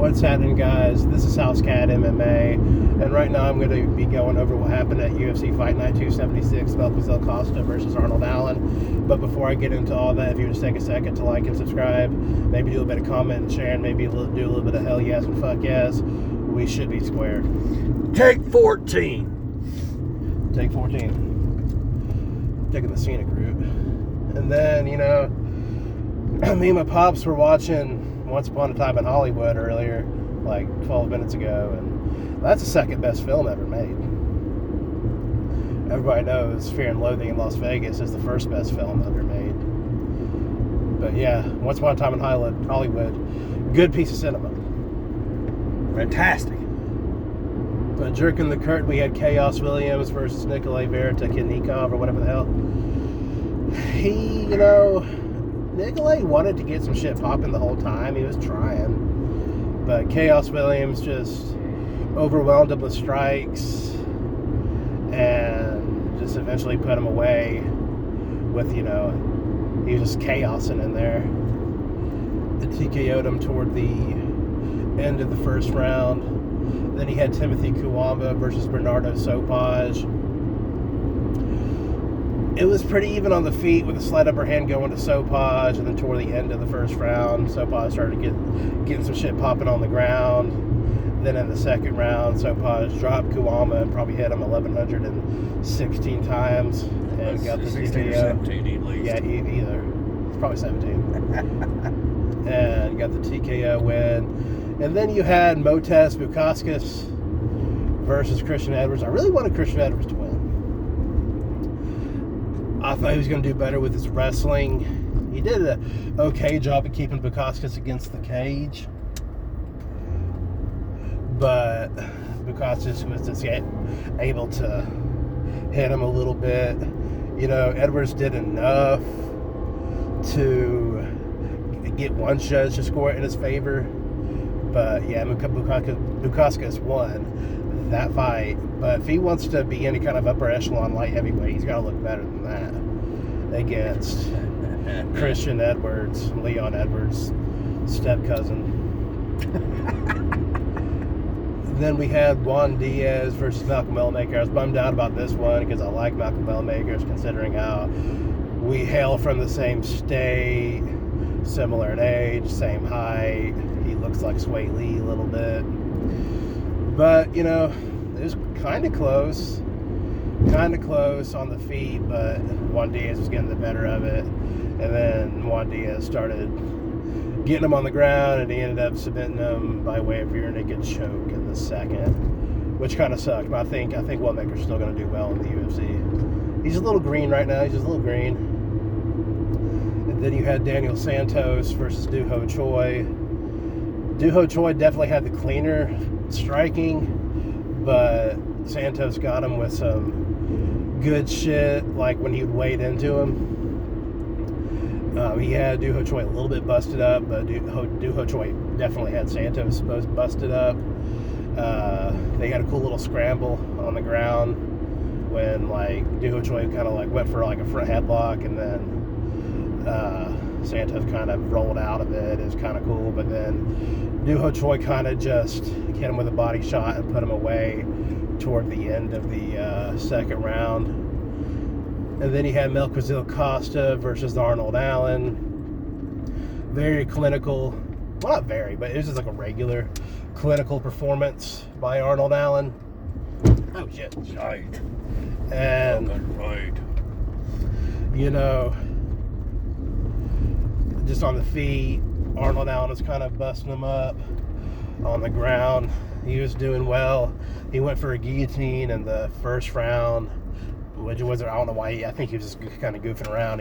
What's happening, guys? This is House Cat MMA, and right now I'm going to be going over what happened at UFC Fight Night 276, Melquizel Costa versus Arnold Allen. But before I get into all that, if you would just take a second to like and subscribe, maybe do a bit of comment and sharing, maybe do a little bit of hell yes and fuck yes, we should be square. Take 14. Take 14. Taking the scenic route. And then, you know, me and my pops were watching Once Upon a Time in Hollywood earlier, like 12 minutes ago, and that's the second best film ever made. Everybody knows Fear and Loathing in Las Vegas is the first best film ever made. But yeah, Once Upon a Time in Hollywood, good piece of cinema. Fantastic. But jerking the curtain, we had Chaos Williams versus Nikolai Verta-Kinikov, or whatever the hell. Nikolai wanted to get some shit popping the whole time. He was trying. But Chaos Williams just overwhelmed him with strikes and just eventually put him away with, he was just chaosing in there. The TKO'd him toward the end of the first round. Then he had Timothy Kuwamba versus Bernardo Sopaj. It was pretty even on the feet with a slight upper hand going to Sopaj, and then toward the end of the first round, Sopaj started getting some shit popping on the ground. Then in the second round, Sopaj dropped Kuwamba and probably hit him 1,116 times and got the 16 TKO. or 17 at least. Yeah, either. It's probably 17. And got the TKO win. And then you had Motes Bukauskas versus Christian Edwards. I really wanted Christian Edwards to win. I thought he was going to do better with his wrestling. He did an okay job of keeping Bukauskas against the cage. But Bukauskas was just able to hit him a little bit. Edwards did enough to get one judge to score it in his favor. But yeah, Bukauskas won that fight. But if he wants to be any kind of upper echelon light heavyweight, he's got to look better than that against Christian Edwards, Leon Edwards' step cousin. Then we had Juan Diaz versus Malcolm Elmaker. I was bummed out about this one because I like Malcolm Elmaker, considering how we hail from the same state, similar in age, same height. He looks like Sway Lee a little bit. But, it was kind of close on the feet, but Juan Diaz was getting the better of it. And then Juan Diaz started getting him on the ground, and he ended up submitting him by way of rear naked choke in the second, which kind of sucked. But I think Wellmaker's still going to do well in the UFC. He's a little green right now. He's just a little green. And then you had Daniel Santos versus Doo Ho Choi. Doo Ho Choi definitely had the cleaner striking, but Santos got him with some good shit, like when he would wade into him. He had Doo Ho Choi a little bit busted up, but Doo Ho Choi definitely had Santos busted up. They had a cool little scramble on the ground when Doo Ho Choi kind of went for a front headlock, and then Santos kind of rolled out of it. It was kind of cool, but then Doo Ho Choi kind of just hit him with a body shot and put him away toward the end of the second round. And then he had Melquizel Costa versus Arnold Allen. Very clinical, well, not very, but it was just like a regular clinical performance by Arnold Allen. Oh shit. Right. And right. Just on the feet, Arnold Allen was kind of busting him up on the ground. He was doing well. He went for a guillotine in the first round, which wasn't, I don't know why, I think he was just kind of goofing around.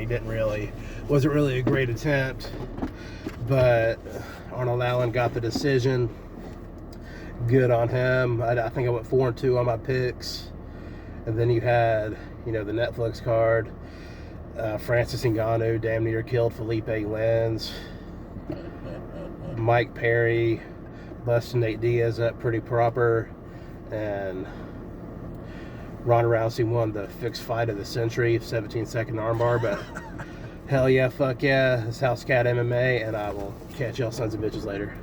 Wasn't really a great attempt, but Arnold Allen got the decision. Good on him. I think I went 4-2 on my picks. And then you had, the Netflix card. Francis Ngannou damn near killed Felipe Lins. Mike Perry busting Nate Diaz up pretty proper. And Ronda Rousey won the fixed fight of the century, 17-second armbar. But hell yeah, fuck yeah. This is House Cat MMA, and I will catch y'all sons of bitches later.